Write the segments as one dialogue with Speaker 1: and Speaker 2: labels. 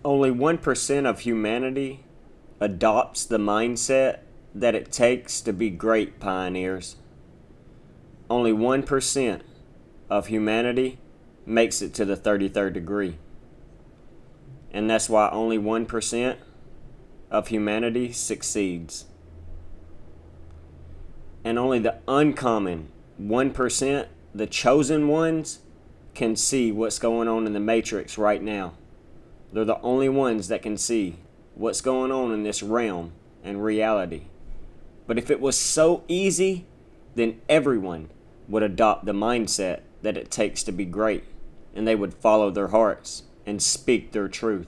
Speaker 1: Only 1% of humanity adopts the mindset that it takes to be great, pioneers. Only 1% of humanity makes it to the 33rd degree. And that's why only 1% of humanity succeeds. And only the uncommon 1%, the chosen ones, can see what's going on in the matrix right now. They're the only ones that can see what's going on in this realm and reality. But if it was so easy, then everyone would adopt the mindset that it takes to be great, and they would follow their hearts and speak their truth.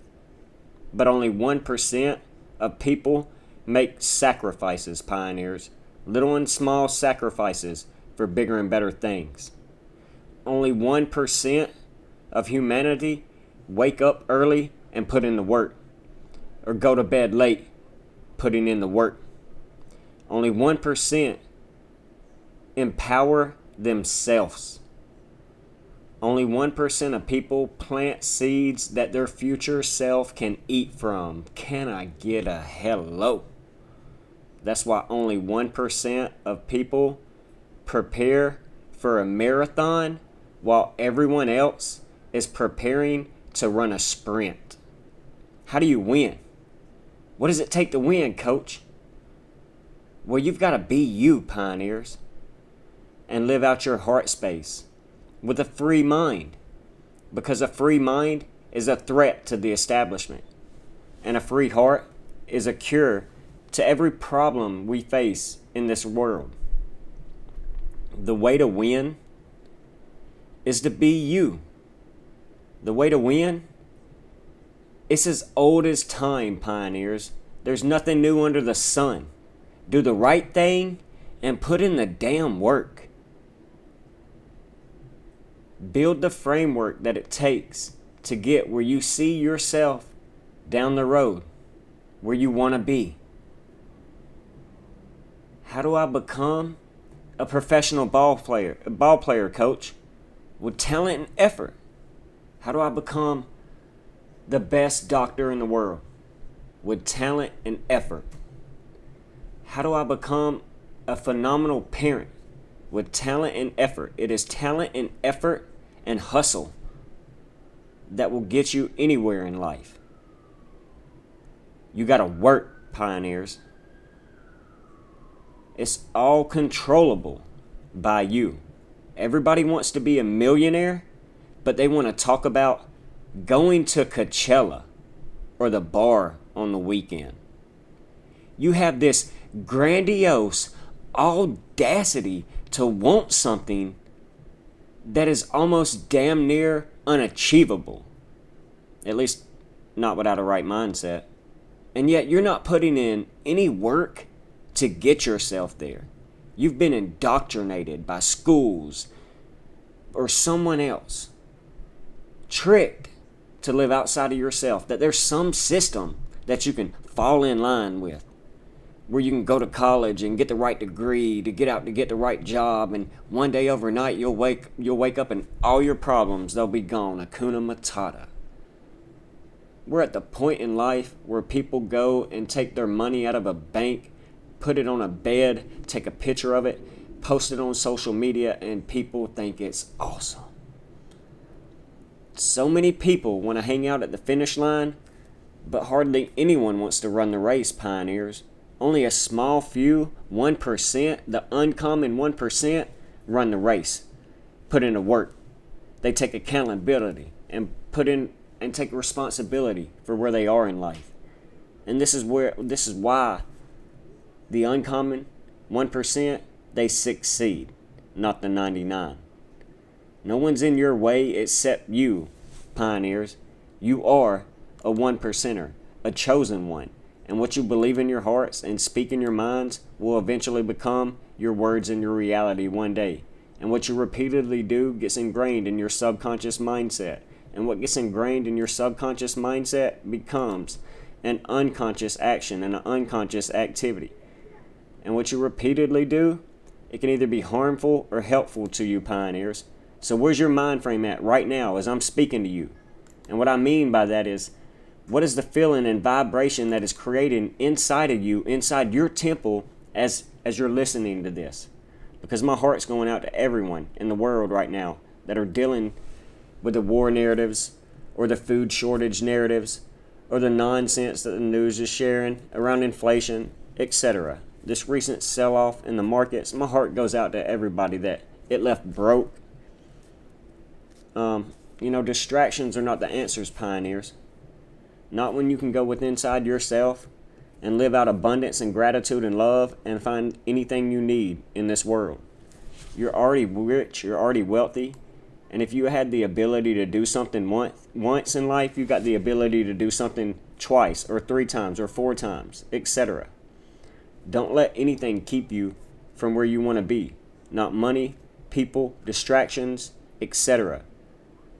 Speaker 1: But only 1% of people make sacrifices, pioneers. Little and small sacrifices for bigger and better things. Only 1% of humanity wake up early and put in the work, or go to bed late putting in the work. Only 1% empower themselves. Only 1% of people plant seeds that their future self can eat from. Can I get a hello? That's why only 1% of people prepare for a marathon while everyone else is preparing to run a sprint. How do you win? What does it take to win, coach? Well, you've got to be you, pioneers, and live out your heart space with a free mind, because a free mind is a threat to the establishment, and a free heart is a cure to every problem we face in this world. The way to win is to be you. The way to win, it's as old as time, pioneers. There's nothing new under the sun. Do the right thing and put in the damn work. Build the framework that it takes to get where you see yourself down the road, where you want to be. How do I become a professional ball player, coach? With talent and effort. How do I become the best doctor in the world? With talent and effort. How do I become a phenomenal parent? With talent and effort. It is talent and effort and hustle that will get you anywhere in life. You gotta work, pioneers. It's all controllable by you. Everybody wants to be a millionaire, but they want to talk about going to Coachella or the bar on the weekend. You have this grandiose audacity to want something that is almost damn near unachievable. At least not without a right mindset. And yet you're not putting in any work to get yourself there. You've been indoctrinated by schools or someone else, tricked to live outside of yourself, that there's some system that you can fall in line with, where you can go to college and get the right degree to get out to get the right job, and one day overnight you'll wake up and all your problems, they'll be gone. Hakuna Matata. We're at the point in life where people go and take their money out of a bank, put it on a bed, take a picture of it, post it on social media, and people think it's awesome. So many people want to hang out at the finish line, but hardly anyone wants to run the race, pioneers. Only a small few, 1%, the uncommon 1%, run the race. Put in the work. They take accountability and take responsibility for where they are in life. And this is why the uncommon 1%, they succeed, not the 99. No one's in your way except you, pioneers. You are a 1%er, a chosen one. And what you believe in your hearts and speak in your minds will eventually become your words and your reality one day. And what you repeatedly do gets ingrained in your subconscious mindset. And what gets ingrained in your subconscious mindset becomes an unconscious action and an unconscious activity. And what you repeatedly do, it can either be harmful or helpful to you, pioneers. So where's your mind frame at right now as I'm speaking to you? And what I mean by that is, What is the feeling and vibration that is created inside of you, inside your temple, as you're listening to this? Because my heart's going out to everyone in the world right now that are dealing with the war narratives, or the food shortage narratives, or the nonsense that the news is sharing around inflation, etc. This recent sell-off in the markets, my heart goes out to everybody that it left broke. Distractions are not the answers, pioneers. Not when you can go within inside yourself and live out abundance and gratitude and love and find anything you need in this world. You're already rich, you're already wealthy, and if you had the ability to do something once in life, you got the ability to do something twice or 3 times or 4 times, etc. Don't let anything keep you from where you want to be. Not money, people, distractions, etc.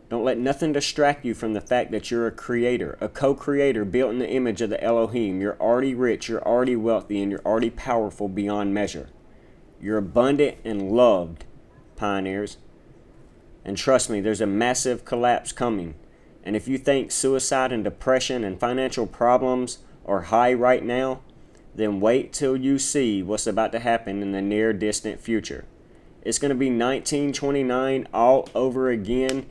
Speaker 1: Don't let nothing distract you from the fact that you're a creator, a co-creator built in the image of the Elohim. You're already rich, you're already wealthy, and you're already powerful beyond measure. You're abundant and loved, pioneers. And trust me, there's a massive collapse coming. And if you think suicide and depression and financial problems are high right now, then wait till you see what's about to happen in the near distant future. It's going to be 1929 all over again,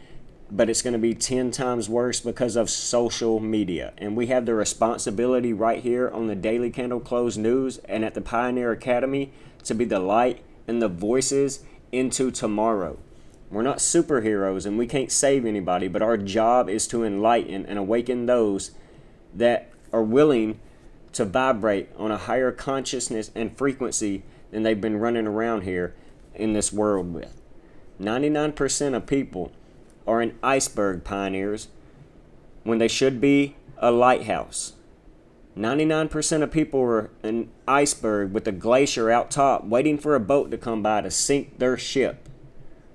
Speaker 1: but it's going to be 10 times worse because of social media. And we have the responsibility right here on the Daily Candle Close News and at the Pioneer Academy to be the light and the voices into tomorrow. We're not superheroes and we can't save anybody, but our job is to enlighten and awaken those that are willing to vibrate on a higher consciousness and frequency than they've been running around here in this world with. 99% of people are an iceberg, pioneers, when they should be a lighthouse. 99% of people are an iceberg with a glacier out top waiting for a boat to come by to sink their ship.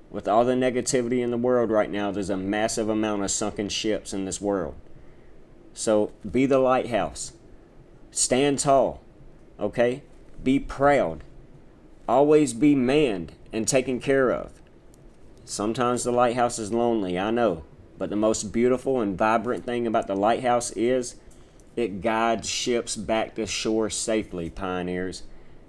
Speaker 1: With all the negativity in the world right now, there's a massive amount of sunken ships in this world. So be the lighthouse. Stand tall, okay? Be proud. Always be manned and taken care of. Sometimes the lighthouse is lonely, I know. But the most beautiful and vibrant thing about the lighthouse is it guides ships back to shore safely, pioneers.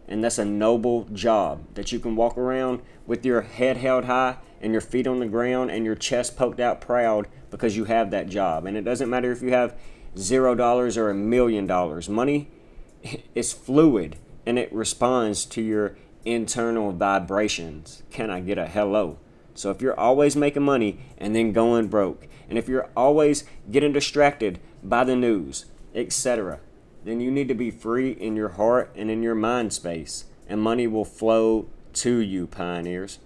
Speaker 1: And that's a noble job, that you can walk around with your head held high and your feet on the ground and your chest poked out proud because you have that job. And it doesn't matter if you have $0 or $1 million. Money is fluid and it responds to your internal vibrations. Can I get a hello? So if you're always making money and then going broke, and if you're always getting distracted by the news, etc., then you need to be free in your heart and in your mind space, and money will flow to you, pioneers.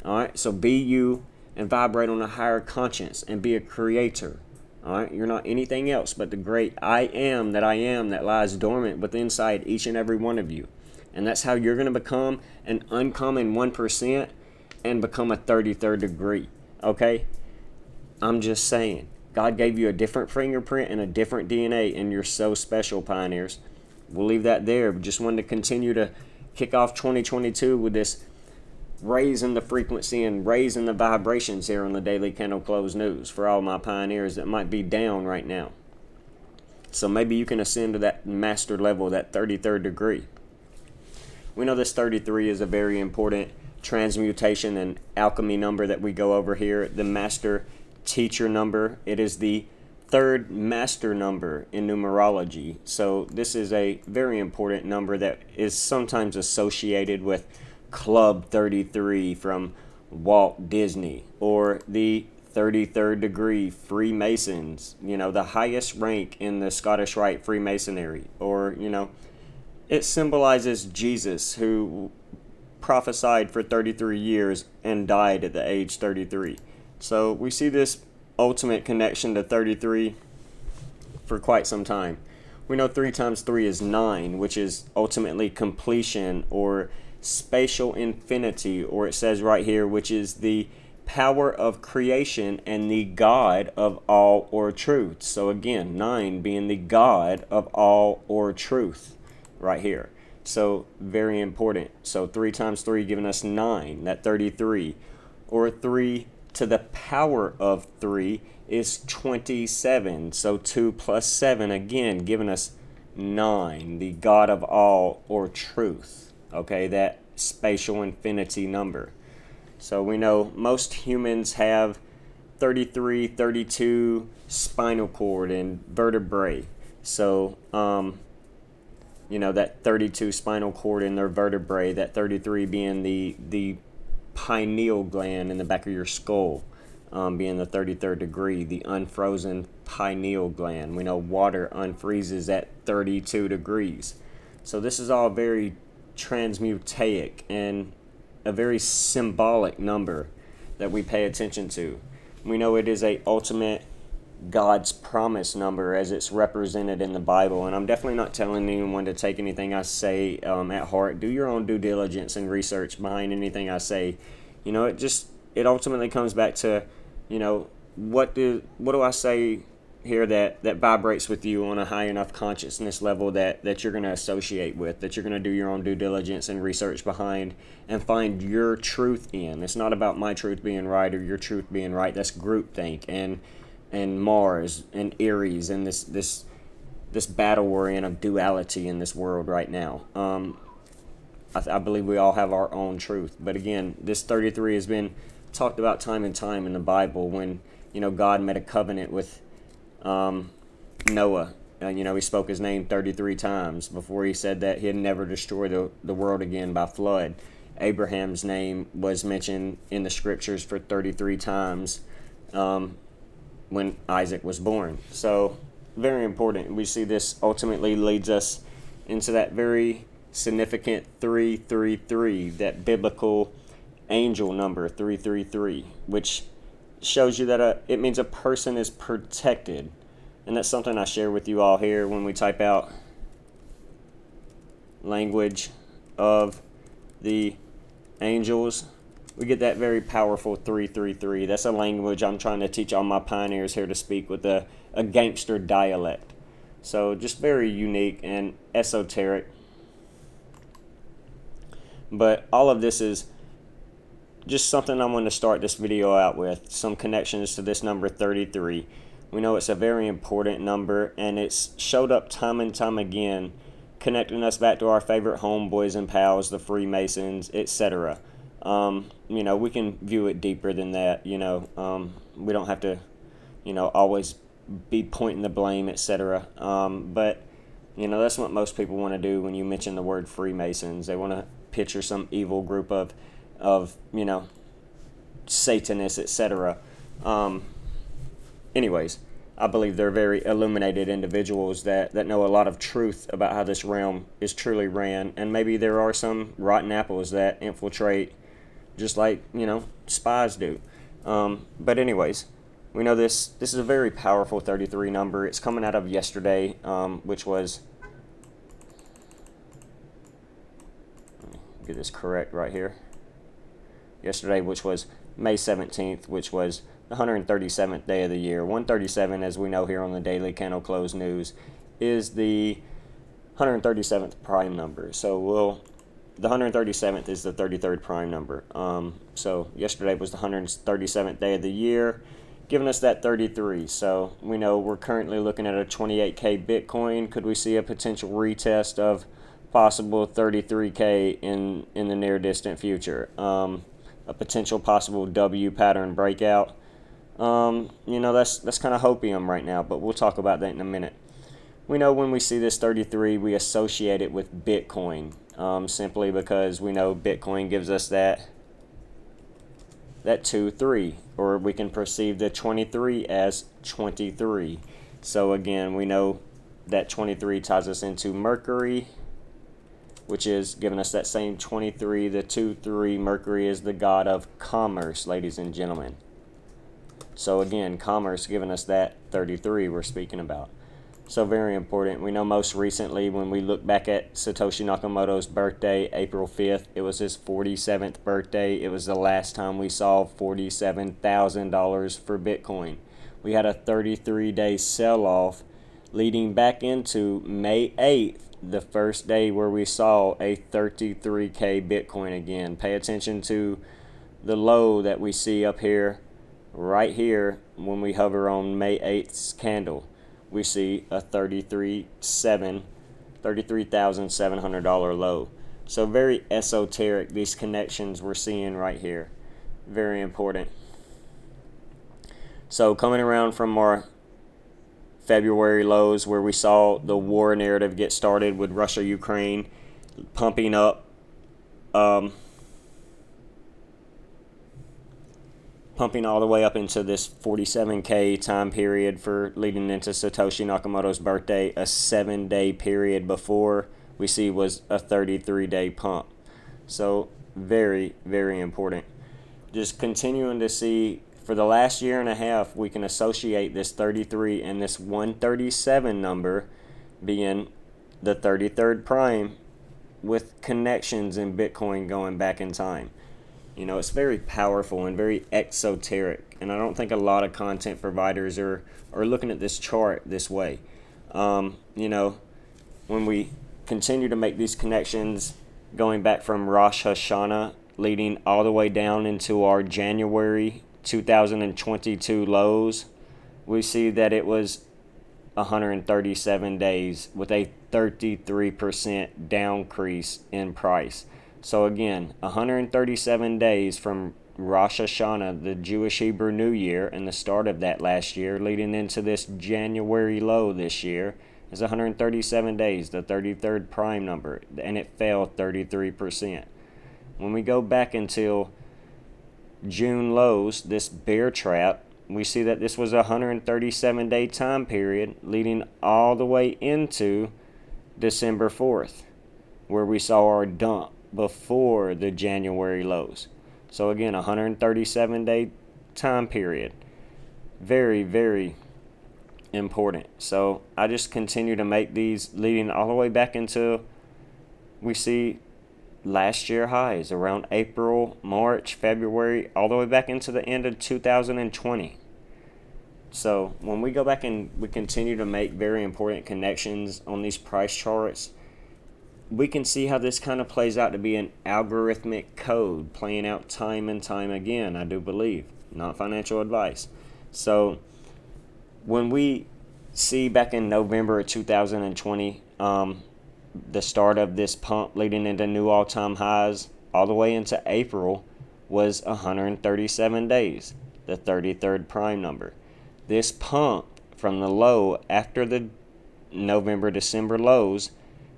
Speaker 1: All right, so be you and vibrate on a higher conscience and be a creator. All right, you're not anything else but the great I am that lies dormant within inside each and every one of you. And that's how you're going to become an uncommon 1% and become a 33rd degree. Okay? I'm just saying. God gave you a different fingerprint and a different DNA, and you're so special, pioneers. We'll leave that there. Just wanted to continue to kick off 2022 with this raising the frequency and raising the vibrations here on the Daily Candle Close News for all my pioneers that might be down right now. So maybe you can ascend to that master level, that 33rd degree. We know this 33 is a very important transmutation and alchemy number that we go over here. The master teacher number. It is the 3rd master number in numerology. So this is a very important number that is sometimes associated with Club 33 from Walt Disney, or the 33rd degree Freemasons, the highest rank in the Scottish Rite Freemasonry, or, it symbolizes Jesus, who prophesied for 33 years and died at the age 33. So we see this ultimate connection to 33 for quite some time. We know 3 times 3 is 9, which is ultimately completion or spatial infinity, or it says right here, which is the power of creation and the God of all or truth. So again, 9 being the God of all or truth right here. So very important. So 3 times 3 giving us 9, that 33, or 3 to the power of 3 is 27. So 2 plus 7, again, giving us 9, the God of all, or truth. Okay, that spatial infinity number. So we know most humans have 33, 32 spinal cord and vertebrae. So, that 32 spinal cord in their vertebrae, that 33 being the pineal gland in the back of your skull, being the 33rd degree, the unfrozen pineal gland. We know water unfreezes at 32 degrees. So this is all very transmutaic and a very symbolic number that we pay attention to. We know it is a ultimate God's promise number as it's represented in the Bible, and I'm definitely not telling anyone to take anything I say at heart. Do your own due diligence and research behind anything I say. It ultimately comes back to, what do I say here that vibrates with you on a high enough consciousness level that you're going to associate with, that you're going to do your own due diligence and research behind and find your truth in. It's not about my truth being right or your truth being right. That's groupthink and Mars and Aries and this battle we're in of duality in this world right now. I believe we all have our own truth. But again, this 33 has been talked about time and time in the Bible when, God made a covenant with Noah. He spoke his name 33 times before he said that he'd never destroy the world again by flood. Abraham's name was mentioned in the scriptures for 33 times when Isaac was born. So, very important. We see this ultimately leads us into that very significant 333, that biblical angel number 333, which shows you that it means a person is protected. And that's something I share with you all here when we type out language of the angels. We get that very powerful 333. That's a language I'm trying to teach all my pioneers here to speak with a gangster dialect. So just very unique and esoteric. But all of this is just something I'm going to start this video out with. Some connections to this number 33. We know it's a very important number, and it's showed up time and time again, connecting us back to our favorite homeboys and pals, the Freemasons, etc. We can view it deeper than that. We don't have to, always be pointing the blame, etc. But that's what most people want to do when you mention the word Freemasons. They want to picture some evil group of Satanists, etc. Anyways, I believe they're very illuminated individuals that know a lot of truth about how this realm is truly ran, and maybe there are some rotten apples that infiltrate just like, spies do. But anyways, we know this is a very powerful 33 number. It's coming out of yesterday, which was, let me get this correct right here. Yesterday, which was May 17th, which was the 137th day of the year. 137, as we know here on the Daily Candle Close News, is the 137th prime number. So the 137th is the 33rd prime number. So yesterday was the 137th day of the year, giving us that 33. So we know we're currently looking at a 28K Bitcoin. Could we see a potential retest of possible 33K in the near distant future? A potential possible W pattern breakout. That's kind of hopium right now, but we'll talk about that in a minute. We know when we see this 33, we associate it with Bitcoin, simply because we know Bitcoin gives us that 2-3, or we can perceive the 23 as 23. So again, we know that 23 ties us into Mercury, which is giving us that same 23. The 2-3, Mercury is the god of commerce, ladies and gentlemen. So again, commerce giving us that 33 we're speaking about. So very important. We know most recently when we look back at Satoshi Nakamoto's birthday, April 5th, it was his 47th birthday. It was the last time we saw $47,000 for Bitcoin. We had a 33-day sell-off leading back into May 8th, the first day where we saw a 33K Bitcoin again. Pay attention to the low that we see up here right here, when we hover on May 8th's candle, we see a $33,700 low. So very esoteric, these connections we're seeing right here. Very important. So coming around from our February lows, where we saw the war narrative get started with Russia, Ukraine, pumping up, pumping all the way up into this 47K time period for leading into Satoshi Nakamoto's birthday. A 7-day period before we see was a 33-day pump. So very, very important. Just continuing to see, for the last year and a half, we can associate this 33 and this 137 number being the 33rd prime with connections in Bitcoin going back in time. You know, it's very powerful and very exoteric, and I don't think a lot of content providers are looking at this chart this way. You know, when we continue to make these connections going back from Rosh Hashanah leading all the way down into our January 2022 lows, we see that it was 137 days with a 33% downcrease in price. So again, 137 days from Rosh Hashanah, the Jewish Hebrew New Year, and the start of that last year, leading into this January low this year, is 137 days, the 33rd prime number, and it fell 33%. When we go back until June lows, this bear trap, we see that this was a 137-day time period leading all the way into December 4th, where we saw our dump before the January lows. So again, 137-day time period. Very, very important. So I just continue to make these leading all the way back into, we see last year highs around April, March, February, all the way back into the end of 2020. So when we go back and we continue to make very important connections on these price charts, we can see how this kind of plays out to be an algorithmic code playing out time and time again, I do believe. Not financial advice. So when we see back in November of 2020, the start of this pump leading into new all-time highs all the way into April was 137 days, the 33rd prime number. This pump from the low after the November-December lows,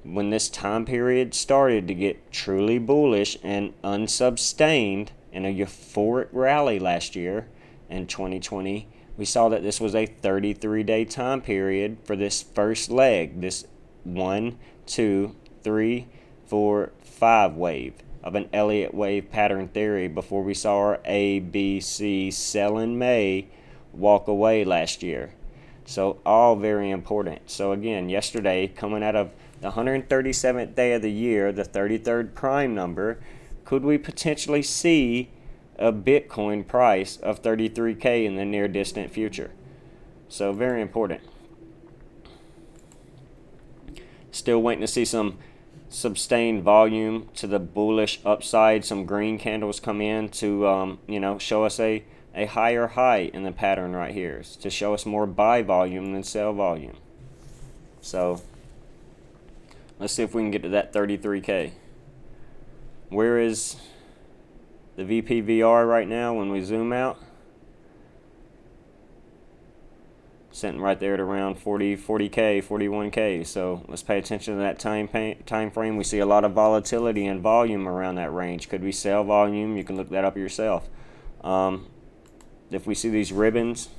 Speaker 1: when this time period started to get truly bullish and unsustained in a euphoric rally last year in 2020, we saw that this was a 33-day time period for this first leg, this 1, 2, 3, 4, 5 wave of an Elliott wave pattern theory before we saw our A, B, C sell in May walk away last year. So all very important. So again, yesterday, coming out of the 137th day of the year, the 33rd prime number, could we potentially see a Bitcoin price of 33K in the near distant future? So very important. Still waiting to see some sustained volume to the bullish upside, some green candles come in to show us a higher high in the pattern right here, to show us more buy volume than sell volume. So let's see if we can get to that 33K. Where is the VPVR right now when we zoom out? Sitting right there at around 40K, 41K. So let's pay attention to that time frame. We see a lot of volatility and volume around that range. Could we sell volume? You can look that up yourself. If we see these ribbons,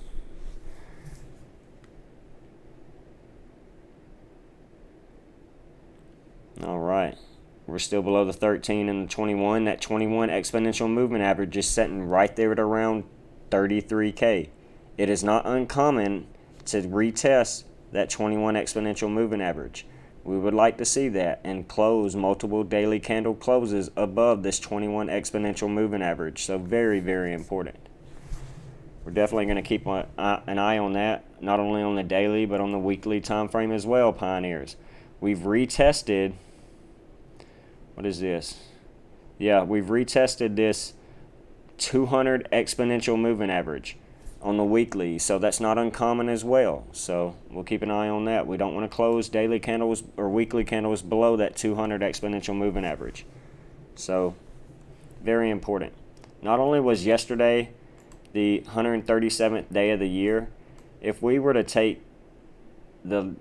Speaker 1: all right, we're still below the 13 and the 21. That 21 exponential movement average is sitting right there at around 33K. It is not uncommon to retest that 21 exponential moving average. We would like to see that and close multiple daily candle closes above this 21 exponential moving average. So very, very important. We're definitely going to keep an eye on that, not only on the daily but on the weekly time frame as well, Pioneers. We've retested, what is this? Yeah, we've retested this 200 exponential moving average. on the weekly, so that's not uncommon as well. So we'll keep an eye on that. We don't want to close daily candles or weekly candles below that 200 exponential moving average. So very important. Not only was yesterday the 137th day of the year, if we were to take the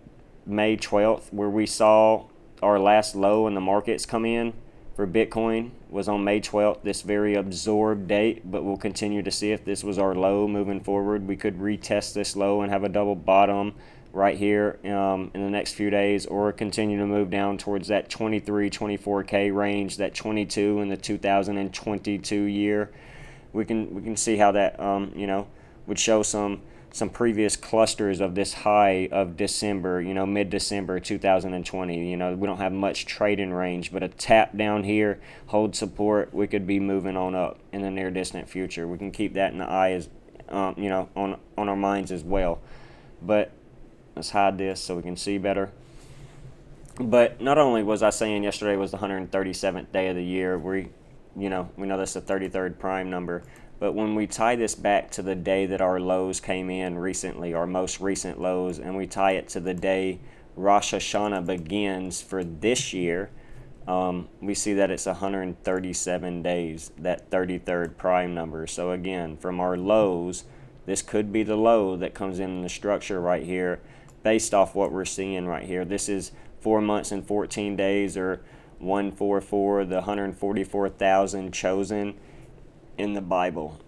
Speaker 1: May 12th, where we saw our last low in the markets come in for Bitcoin, was on May 12th, this very absorbed date, but we'll continue to see if this was our low moving forward. We could retest this low and have a double bottom right here in the next few days, or continue to move down towards that 23, 24K range, that 22 in the 2022 year. We can see how that would show some previous clusters of this high of December, mid-December 2020. We don't have much trading range, but a tap down here, hold support, we could be moving on up in the near distant future. We can keep that in the eye as on our minds as well. But let's hide this so we can see better. But not only was I saying yesterday was the 137th day of the year, we know that's the 33rd prime number, but when we tie this back to the day that our lows came in recently, our most recent lows, and we tie it to the day Rosh Hashanah begins for this year, we see that it's 137 days, that 33rd prime number. So again, from our lows, this could be the low that comes in the structure right here based off what we're seeing right here. This is 4 months and 14 days, or 144, the 144,000 chosen in the Bible.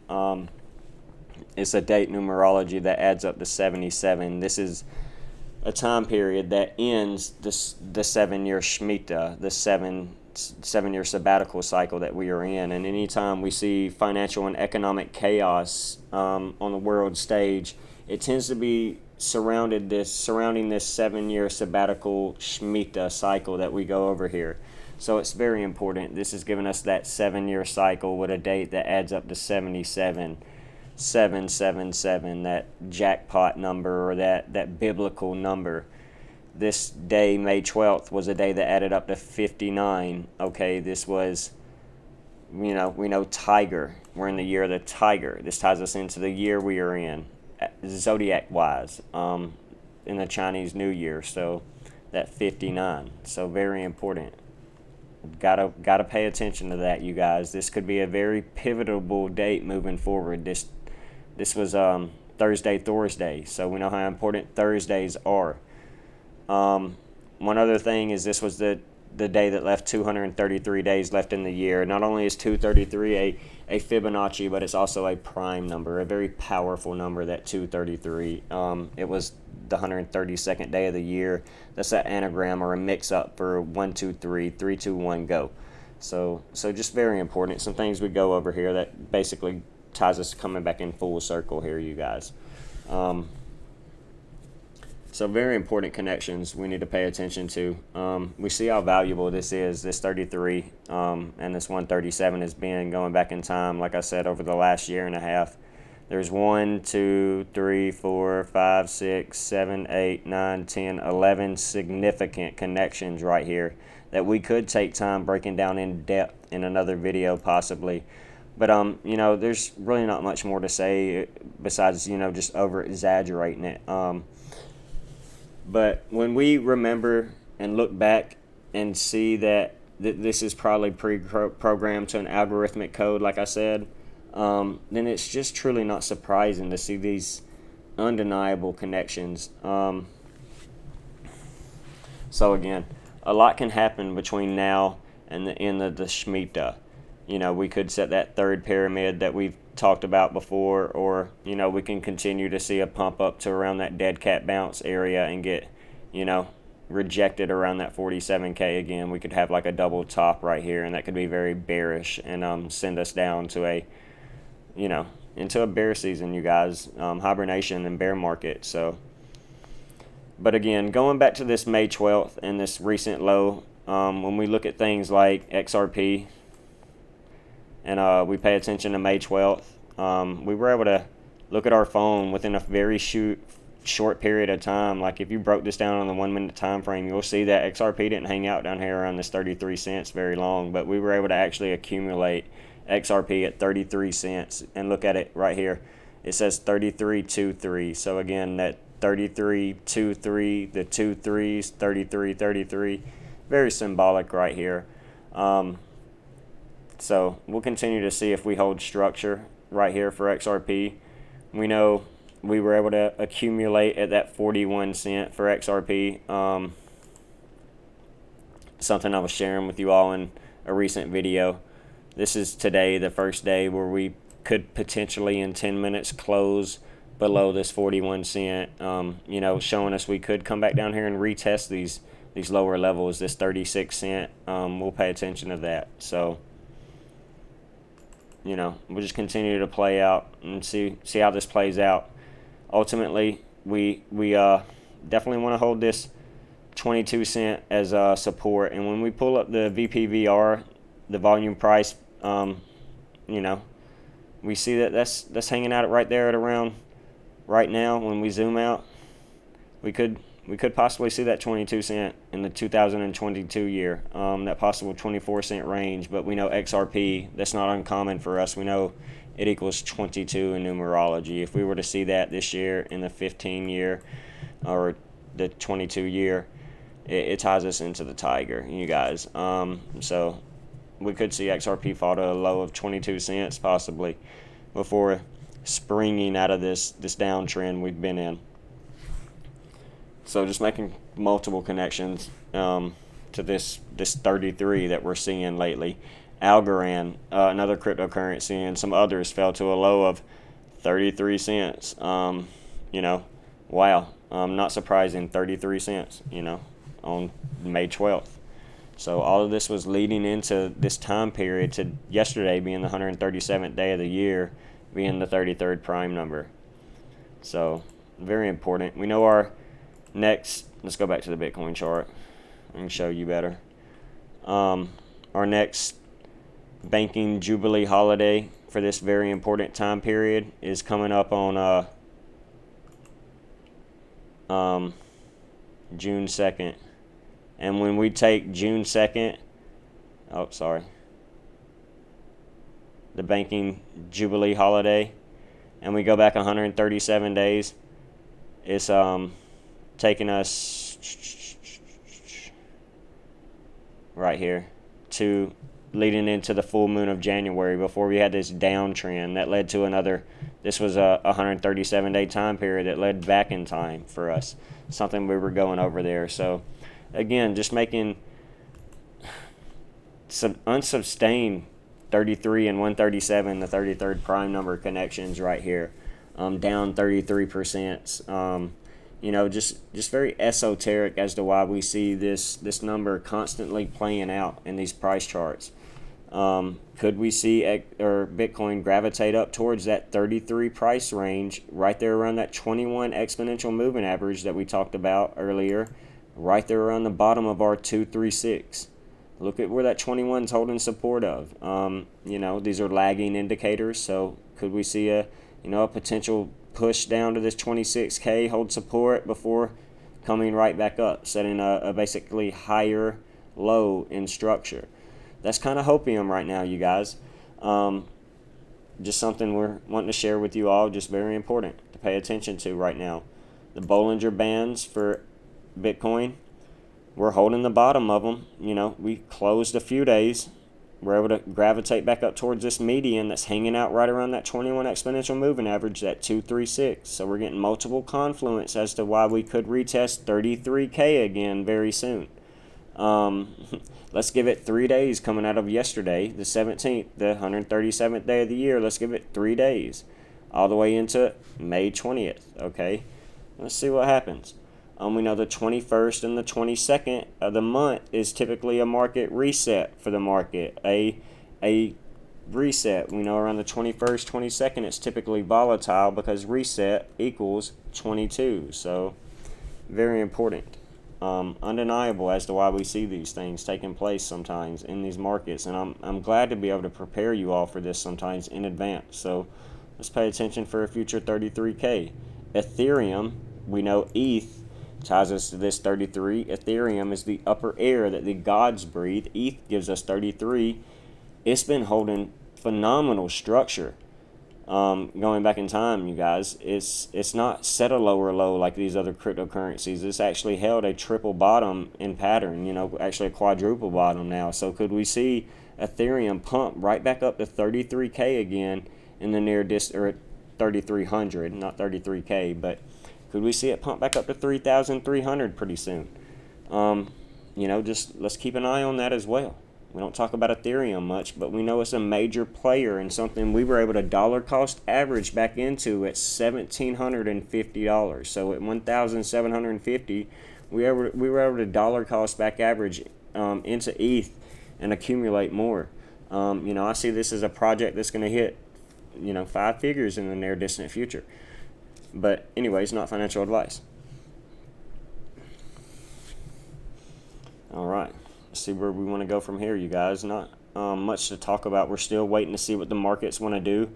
Speaker 1: It's a date numerology that adds up to 77. This is a time period that ends the 7-year Shemitah, the seven-year sabbatical cycle that we are in. And anytime we see financial and economic chaos on the world stage, it tends to be surrounding this 7-year sabbatical Shemitah cycle that we go over here. So it's very important. This is giving us that 7-year cycle with a date that adds up to 77, 777, that jackpot number, or that biblical number. This day, May 12th, was a day that added up to 59. Okay, this was, we know Tiger. We're in the year of the Tiger. This ties us into the year we are in, zodiac-wise, in the Chinese New Year. So that 59. So very important. Gotta pay attention to that, you guys. This could be a very pivotal date moving forward. This was Thursday, so we know how important Thursdays are. One other thing is this was the day that left 233 days left in the year. Not only is 233 a Fibonacci, but it's also a prime number, a very powerful number, that 233. It was the 132nd day of the year. That's an anagram or a mix-up for 1, 2, 3, 3, 2, 1, go. So just very important. Some things we go over here that basically ties us coming back in full circle here, you guys. So very important connections we need to pay attention to. We see how valuable this is, this 33 and this 137 has been going back in time, like I said, over the last year and a half. There's 1, 2, 3, 4, 5, 6, 7, 8, 9, 10, 11 significant connections right here that we could take time breaking down in depth in another video possibly. But there's really not much more to say besides just over exaggerating it. But when we remember and look back and see that this is probably pre-programmed to an algorithmic code, like I said, then it's just truly not surprising to see these undeniable connections. So again, a lot can happen between now and the end of the Shemitah. We could set that third pyramid that we've talked about before, or we can continue to see a pump up to around that dead cat bounce area and get rejected around that 47K again. We could have like a double top right here, and that could be very bearish and send us down to a into a bear season, you guys, hibernation and bear market. So but again, going back to this May 12th and this recent low, when we look at things like XRP and we pay attention to May 12th, we were able to look at our phone within a very short period of time. Like if you broke this down on the 1 minute time frame, you'll see that XRP didn't hang out down here around this 33 cents very long, but we were able to actually accumulate XRP at 33 cents. And look at it right here. it says 3323. So again, that 3323, the 2 3s, 3333, very symbolic right here. So we'll continue to see if we hold structure right here for XRP. We know we were able to accumulate at that 41 cent for XRP. Something I was sharing with you all in a recent video. This is today, the first day where we could potentially in 10 minutes close below this 41 cent, showing us we could come back down here and retest these lower levels, this 36 cent. We'll pay attention to that. So, we'll just continue to play out and see how this plays out. Ultimately, we definitely want to hold this 22 cent as support, and when we pull up the VPVR, the volume price, we see that that's hanging out right there at around right now. When we zoom out, we could possibly see that 22 cent in the 2022 year, that possible 24 cent range. But we know XRP, that's not uncommon for us. We know it equals 22 in numerology. If we were to see that this year in the 15 year or the 22 year, it ties us into the tiger, you guys. So we could see XRP fall to a low of 22 cents possibly before springing out of this downtrend we've been in. So just making multiple connections to this 33 that we're seeing lately. Algorand, another cryptocurrency, and some others fell to a low of 33 cents. Wow, not surprising, 33 cents, on May 12th. So all of this was leading into this time period to yesterday being the 137th day of the year, being the 33rd prime number. So very important. We know our next, let's go back to the Bitcoin chart. I can show you better. Our next banking jubilee holiday for this very important time period is coming up on June 2nd. And when we take June 2nd, the banking jubilee holiday, and we go back 137 days, it's taking us right here to leading into the full moon of January, before we had this downtrend that led to another. This was a 137 day time period that led back in time for us, something we were going over there. So again, just making some unsustained 33 and 137, the 33rd prime number connections right here, down 33%. Just very esoteric as to why we see this number constantly playing out in these price charts. Could we see Bitcoin gravitate up towards that 33 price range, right there around that 21 exponential moving average that we talked about earlier, right there around the bottom of our 236? Look at where that 21 is holding support of. These are lagging indicators, so could we see a potential push down to this 26K, hold support before coming right back up, setting a basically higher low in structure? That's kind of hopium right now, you guys. Just something we're wanting to share with you all, just very important to pay attention to right now. The Bollinger Bands for Bitcoin, we're holding the bottom of them. We closed a few days. We're able to gravitate back up towards this median that's hanging out right around that 21 exponential moving average, that 236. So we're getting multiple confluence as to why we could retest 33K again very soon. Let's give it 3 days coming out of yesterday, the 17th, the 137th day of the year. Let's give it 3 days, all the way into May 20th, okay? Let's see what happens. We know the 21st and the 22nd of the month is typically a market reset for the market, a reset. We know around the 21st, 22nd, it's typically volatile because reset equals 22. So very important. Undeniable as to why we see these things taking place sometimes in these markets, and I'm glad to be able to prepare you all for this sometimes in advance. So let's pay attention for a future 33K. Ethereum, we know ETH ties us to this 33. Ethereum is the upper air that the gods breathe. ETH gives us 33. It's been holding phenomenal structure going back in time, you guys, it's not set a lower low like these other cryptocurrencies. It's actually held a triple bottom in pattern, actually a quadruple bottom now. So could we see Ethereum pump right back up to 33K again in the near or 3,300, not 33K, but could we see it pump back up to 3,300 pretty soon? Just let's keep an eye on that as well. We don't talk about Ethereum much, but we know it's a major player and something we were able to dollar cost average back into at $1,750. So at $1,750, we were able to dollar cost back average into ETH and accumulate more. I see this as a project that's going to hit, 5 figures in the near distant future. But anyways, not financial advice. All right. See where we want to go from here, you guys. Not much to talk about. We're still waiting to see what the markets want to do.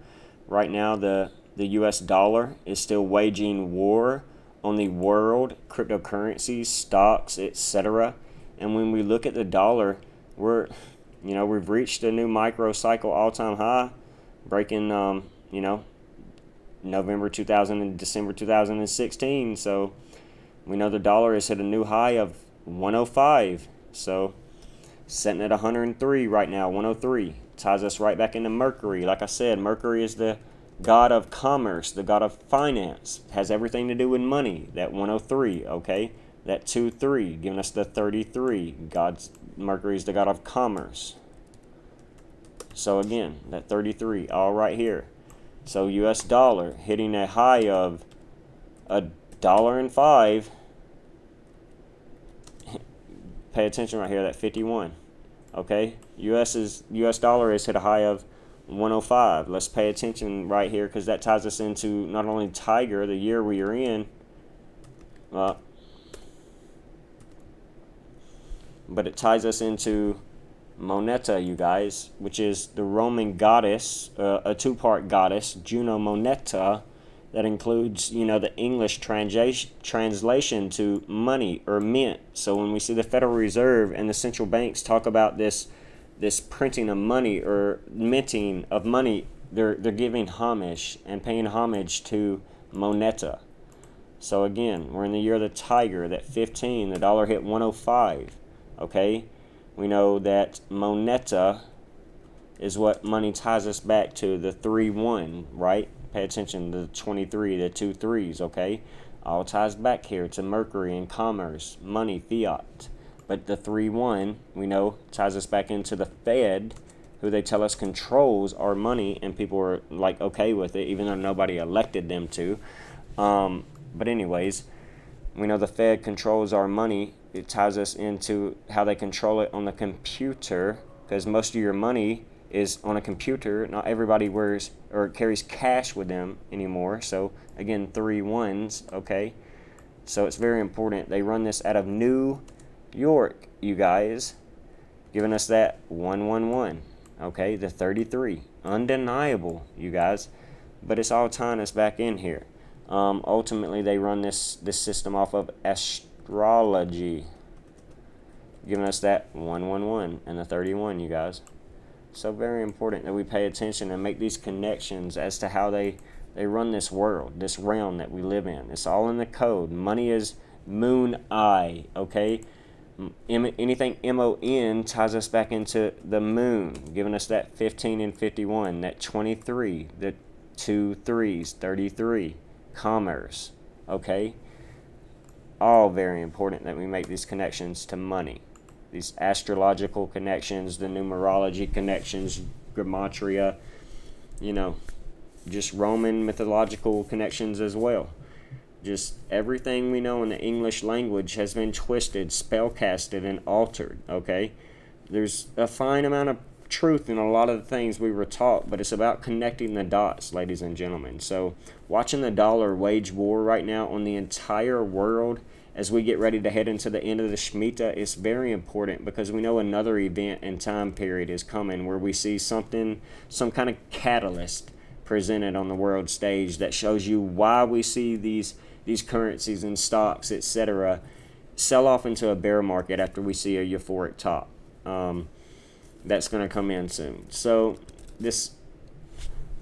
Speaker 1: Right now, the US dollar is still waging war on the world cryptocurrencies, stocks, etc. And when we look at the dollar, we've reached a new microcycle all-time high, breaking November 2000 and December 2016. So we know the dollar has hit a new high of 105. So sitting at 103 right now, 103. Ties us right back into Mercury. Like I said, Mercury is the god of commerce, the god of finance. Has everything to do with money. That 103, okay? That 2-3, giving us the 33. Mercury is the god of commerce. So again, that 33, all right here. So US dollar hitting a high of $1.05. Pay attention right here, that 51. Okay, US dollar has hit a high of 105. Let's pay attention right here because that ties us into not only Tiger, the year we are in, but it ties us into Moneta, you guys, which is the Roman goddess, a two-part goddess, Juno Moneta, that includes, the English translation to money or mint. So when we see the Federal Reserve and the central banks talk about this printing of money or minting of money, they're giving homage and paying homage to Moneta. So again, we're in the year of the Tiger, that 15, the dollar hit 105. Okay, we know that Moneta is what money ties us back to, the 3-1, right? Pay attention to the 23, the 2 3s, okay? All ties back here to Mercury and commerce, money, fiat. But the 3-1, we know, ties us back into the Fed, who they tell us controls our money, and people are like okay with it, even though nobody elected them to. But anyways, we know the Fed controls our money. It ties us into how they control it on the computer, because most of your money is on a computer. Not everybody wears or carries cash with them anymore. So again, 3 1s, okay? So it's very important. They run this out of New York, you guys, giving us that 111, okay? The 33, undeniable, you guys. But it's all tying us back in here. Ultimately, they run this system off of astrology, giving us that 111 and the 31, you guys. So very important that we pay attention and make these connections as to how they run this world, this realm that we live in. It's all in the code. Money is moon eye, okay? Anything MON ties us back into the moon, giving us that 15 and 51, that 23, the 2 3s, 33, commerce, okay? All very important that we make these connections to money. These astrological connections, the numerology connections, gematria, just Roman mythological connections as well. Just everything we know in the English language has been twisted, spellcasted, and altered, okay? There's a fine amount of truth in a lot of the things we were taught, but it's about connecting the dots, ladies and gentlemen. So watching the dollar wage war right now on the entire world as we get ready to head into the end of the Shemitah is very important, because we know another event and time period is coming where we see some kind of catalyst presented on the world stage that shows you why we see these currencies and stocks, etc., sell off into a bear market after we see a euphoric top. That's going to come in soon. So this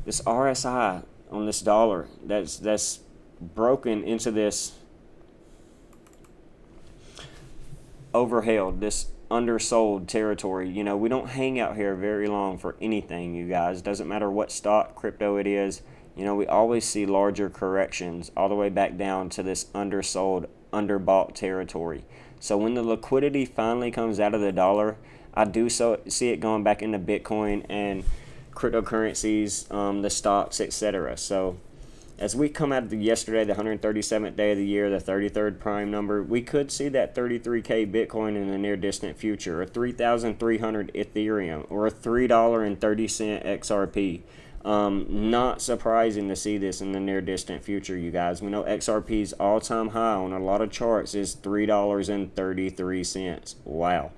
Speaker 1: this RSI on this dollar that's broken into this overheld, this undersold territory. You know, we don't hang out here very long for anything, you guys. Doesn't matter what stock, crypto it is. You know, we always see larger corrections all the way back down to this undersold, underbought territory. So when the liquidity finally comes out of the dollar, I do see it going back into Bitcoin and cryptocurrencies, the stocks, etc. So as we come out of yesterday, the 137th day of the year, the 33rd prime number, we could see that 33K Bitcoin in the near distant future, or 3,300 Ethereum, or a $3.30 XRP. Not surprising to see this in the near distant future, you guys. We know XRP's all-time high on a lot of charts is $3.33. Wow.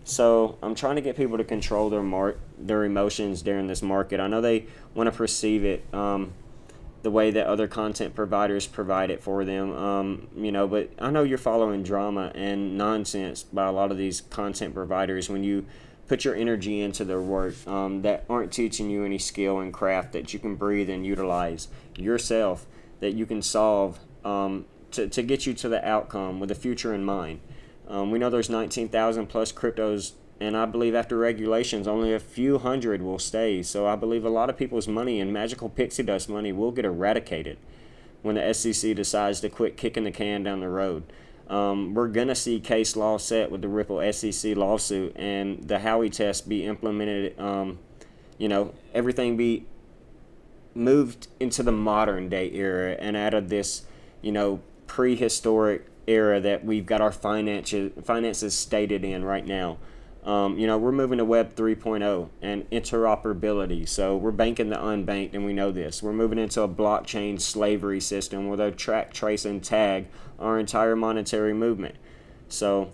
Speaker 1: So I'm trying to get people to control their emotions during this market. I know they want to perceive it the way that other content providers provide it for them, you know, but I know you're following drama and nonsense by a lot of these content providers when you put your energy into their work that aren't teaching you any skill and craft that you can breathe and utilize yourself, that you can solve to get you to the outcome with the future in mind. We know there's 19,000 plus cryptos, and I believe after regulations, only a few hundred will stay. So I believe a lot of people's money and magical pixie dust money will get eradicated when the SEC decides to quit kicking the can down the road. We're going to see case law set with the Ripple SEC lawsuit and the Howey test be implemented, you know, everything be moved into the modern day era and out of this, you know, prehistoric era that we've got our finances stated in right now. You know, we're moving to Web 3.0 and interoperability. So we're banking the unbanked, and we know this. We're moving into a blockchain slavery system where they'll track, trace, and tag our entire monetary movement. So,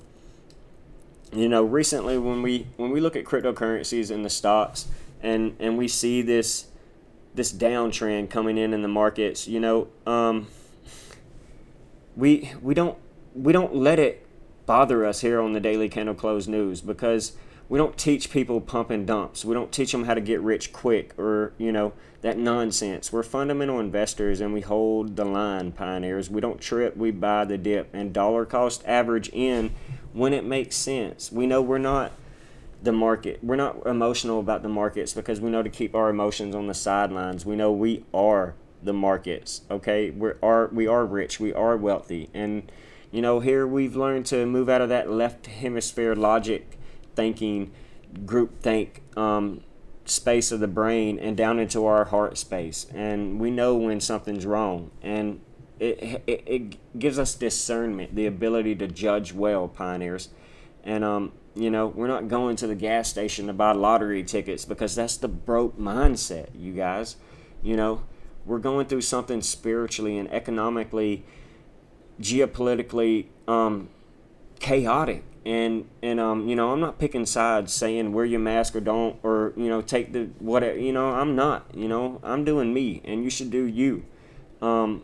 Speaker 1: you know, recently when we look at cryptocurrencies and the stocks, and we see this downtrend coming in the markets, you know, we don't let it bother us here on the Daily Candle Close News, because we don't teach people pump and dumps. We don't teach them how to get rich quick, or, you know, that nonsense. We're fundamental investors, and we hold the line, pioneers. We don't trip, we buy the dip, and dollar cost average in when it makes sense. We know we're not the market. We're not emotional about the markets because we know to keep our emotions on the sidelines. We know we are the markets, okay? We are rich, we are wealthy, and you know, here we've learned to move out of that left hemisphere logic thinking, group think space of the brain and down into our heart space. And we know when something's wrong. And it gives us discernment, the ability to judge well, pioneers. And, you know, we're not going to the gas station to buy lottery tickets because that's the broke mindset, you guys. You know, we're going through something spiritually and economically, geopolitically chaotic, and you know, I'm not picking sides saying wear your mask or don't, or, you know, take the whatever, you know, I'm not, you know, I'm doing me and you should do you. You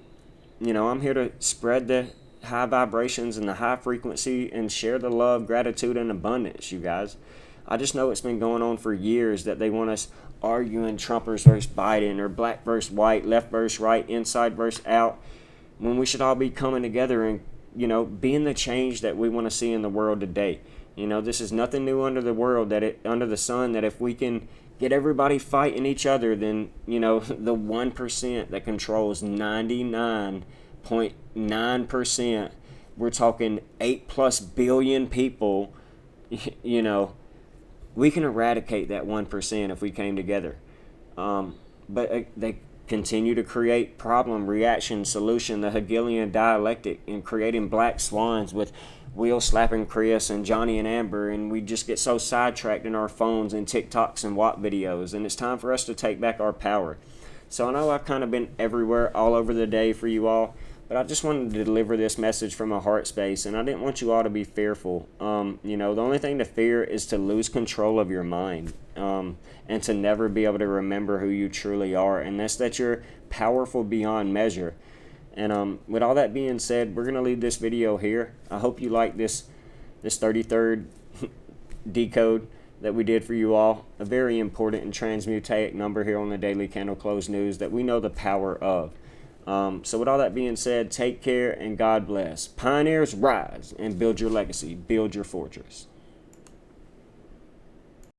Speaker 1: know, I'm here to spread the high vibrations and the high frequency and share the love, gratitude, and abundance, you guys. I just know it's been going on for years that they want us arguing Trumpers versus Biden, or black versus white, left versus right, inside versus out, when we should all be coming together and, you know, being the change that we want to see in the world today. You know, this is nothing new under the sun, that if we can get everybody fighting each other, then, you know, the 1% that controls 99.9%, we're talking 8+ billion people, you know, we can eradicate that 1% if we came together. But they continue to create problem, reaction, solution, the Hegelian dialectic, and creating black swans with Will slapping Chris and Johnny and Amber, and we just get so sidetracked in our phones and TikToks and WAP videos, and it's time for us to take back our power. So I know I've kind of been everywhere, all over the day for you all, but I just wanted to deliver this message from a heart space, and I didn't want you all to be fearful. You know, the only thing to fear is to lose control of your mind, and to never be able to remember who you truly are, and that's that you're powerful beyond measure. And with all that being said, we're going to leave this video here. I hope you like this 33rd decode. that we did for you all. A very important and transmutaic number here on the Daily Candle Close News that we know the power of. So with all that being said, take care and God bless. Pioneers, rise and build your legacy. Build your fortress.